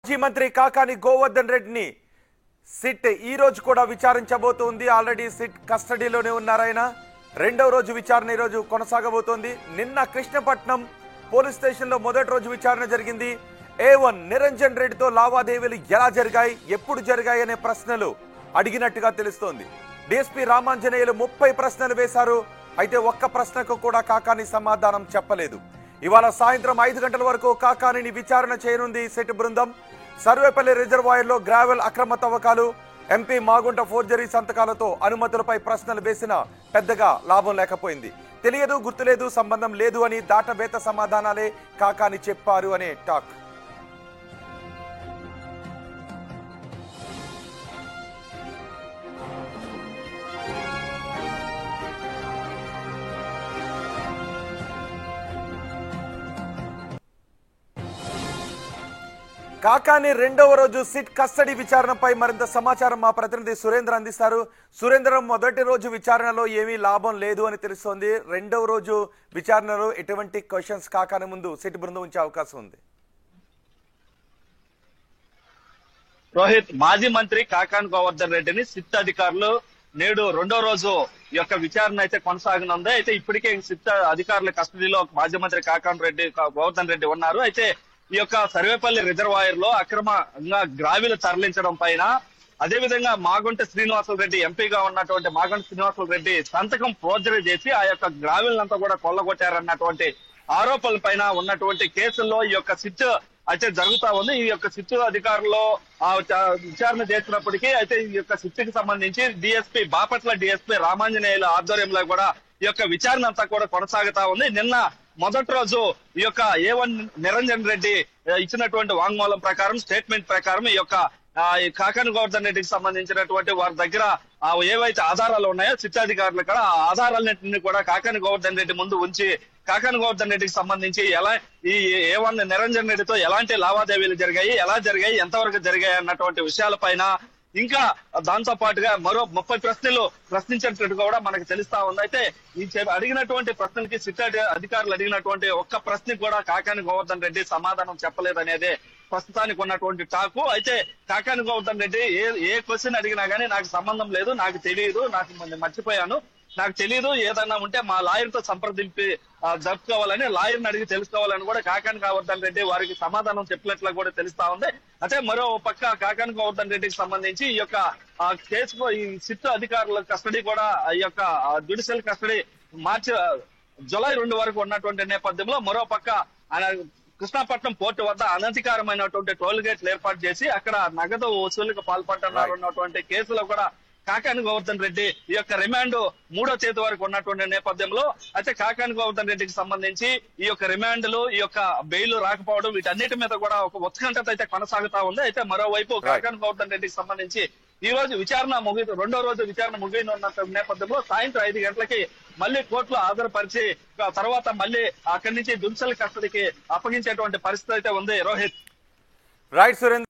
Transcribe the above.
మాజీ మంత్రి కాకాని గోవర్ధన్ రెడ్డిని సిట్ ఈ రోజు కూడా విచారించబోతోంది. Already SIT కస్టడీలోనే ఉన్నారాయన. రెండవ రోజు విచారణ ఈ రోజు కొనసాగబోతోంది. నిన్న కృష్ణపట్నం పోలీస్ స్టేషన్లో మొదటి రోజు విచారణ జరిగింది. A1 నిరంజన్ రెడ్డితో లావాదేవీలు ఎలా జరిగాయి, ఎప్పుడు జరిగాయి అనే ప్రశ్నలు అడిగినట్టుగా తెలుస్తోంది. డీఎస్పీ రామాంజనేయులు 30 ప్రశ్నలు వేశారు. అయితే ఒక్క ప్రశ్నకు కూడా కాకాని సమాధానం చెప్పలేదు. ఇవాళ సాయంత్రం 5 గంటల వరకు కాకానిని విచారణ చేయనుంది సిట్ బృందం. సర్వేపల్లి రిజర్వాయర్లో గ్రావెల్ అక్రమ తవ్వకాలు, ఎంపీ మాగుంట ఫోర్జరీ సంతకాలతో అనుమతులపై ప్రశ్నలు వేసినా పెద్దగా లాభం లేకపోయింది. తెలియదు, గుర్తులేదు, సంబంధం లేదు అని దాటవేత సమాధానాలే కాకాని చెప్పారు అనే టాక్. కాకాని రెండవ రోజు సిట్ కస్టడీ విచారణపై మరింత సమాచారం మా ప్రతినిధి సురేంద్ర అందిస్తారు. సురేంద్ర, మొదటి రోజు విచారణలో ఏమీ లాభం లేదు అని తెలుస్తోంది. రెండవ రోజు విచారణలో ఎటువంటి క్వశ్చన్స్ కాకాని ముందు సిట్ బృందం ఉంచే అవకాశం ఉంది? రోహిత్, మాజీ మంత్రి కాకాని గోవర్ధన్ రెడ్డిని సిట్ అధికారులు నేడు రెండో రోజు ఈ యొక్క విచారణ అయితే కొనసాగనుంది. అయితే ఇప్పటికే సిట్ అధికారుల కస్టడీలో మాజీ మంత్రి గోవర్ధన్ రెడ్డి ఉన్నారు. అయితే ఈ యొక్క సర్వేపల్లి రిజర్వాయర్ లో అక్రమంగా గ్రావెలు తరలించడం పైన, అదే విధంగా మాగుంట శ్రీనివాసులు రెడ్డి ఎంపీగా ఉన్నటువంటి మాగుంట శ్రీనివాసులు రెడ్డి సంతకం ఫోర్జరీ చేసి ఆ యొక్క గ్రావెల్ అంతా కూడా కొల్లగొట్టారన్నటువంటి ఆరోపణల పైన ఉన్నటువంటి కేసుల్లో ఈ యొక్క సిట్ అయితే జరుగుతా ఉంది. ఈ యొక్క సిట్ అధికారులు విచారణ చేసినప్పటికీ అయితే ఈ యొక్క సిట్ కి సంబంధించి బాపట్ల డిఎస్పీ రామాంజనేయుల ఆధ్వర్యంలో కూడా ఈ యొక్క విచారణ అంతా కూడా కొనసాగుతా ఉంది. నిన్న మొదటి రోజు ఈ యొక్క A1 నిరంజన్ రెడ్డి ఇచ్చినటువంటి వాంగ్మూలం ప్రకారం, స్టేట్మెంట్ ప్రకారం ఈ యొక్క కాకాని గోవర్ధన్ రెడ్డికి సంబంధించినటువంటి వారి దగ్గర ఏవైతే ఆధారాలు ఉన్నాయో సిట్ అధికారులు కూడా ఆ ఆధారాలన్నింటినీ కూడా కాకాని గోవర్ధన్ రెడ్డి ముందు ఉంచి కాకాని గోవర్ధన్ రెడ్డికి సంబంధించి ఈ A1 నిరంజన్ రెడ్డితో ఎలాంటి లావాదేవీలు జరిగాయి, ఎలా జరిగాయి, ఎంతవరకు జరిగాయి అన్నటువంటి విషయాలపైన, ఇంకా దాంతో పాటుగా మరో 30 ప్రశ్నలు ప్రశ్నించినట్టు కూడా మనకు తెలుస్తా ఉంది. అయితే ఈ అడిగినటువంటి ప్రశ్నలకి సిట్ అధికారులు అడిగినటువంటి ఒక్క ప్రశ్నకి కూడా కాకాని గోవర్ధన్ రెడ్డి సమాధానం చెప్పలేదనేదే ప్రస్తుతానికి ఉన్నటువంటి టాకు. అయితే కాకాని గోవర్ధన్ రెడ్డి ఏ క్వశ్చన్ అడిగినా గానీ నాకు సంబంధం లేదు, నాకు తెలియదు, నాకు మర్చిపోయాను, నాకు తెలియదు, ఏదన్నా ఉంటే మా లాయర్ తో సంప్రదింపి జరుపుకోవాలని, లాయర్ని అడిగి తెలుసుకోవాలని కూడా కాకాని గోవర్ధన్ రెడ్డి వారికి సమాధానం చెప్పినట్లు కూడా తెలుస్తా ఉంది. అయితే మరో పక్క కాకాని గోవర్ధన్ రెడ్డికి సంబంధించి ఈ యొక్క కేసులో ఈ సిట్ అధికారుల కస్టడీ కూడా ఈ యొక్క జ్యుడిషియల్ కస్టడీ జూలై 2 వరకు ఉన్నటువంటి నేపథ్యంలో మరో పక్క కృష్ణపట్నం పోర్టు వద్ద అనధికారమైనటువంటి టోల్ గేట్లు ఏర్పాటు చేసి అక్కడ నగదు వసూలుకు పాల్పడుతున్నారు ఉన్నటువంటి కేసులో కూడా కాకాని గోవర్ధన్ రెడ్డి ఈ యొక్క రిమాండ్ 3వ తేదీ వరకు ఉన్నటువంటి నేపథ్యంలో అయితే కాకాని గోవర్ధన్ రెడ్డికి సంబంధించి ఈ యొక్క రిమాండ్లు, ఈ యొక్క బెయిల్ రాకపోవడం, వీటన్నిటి మీద కూడా ఒక ఉత్కంఠత అయితే కొనసాగుతా ఉంది. అయితే మరోవైపు కాకాని గోవర్ధన్ రెడ్డికి సంబంధించి ఈ రోజు విచారణ రెండో రోజు విచారణ ముగియనున్న నేపథ్యంలో సాయంత్రం 5 గంటలకి మళ్ళీ కోర్టులో హాజరుపరిచి తర్వాత మళ్ళీ అక్కడి నుంచి జ్యుడిషియల్ కస్టడీకి అప్పగించేటువంటి పరిస్థితి అయితే ఉంది. రోహిత్, రైట్ సురేంద్ర.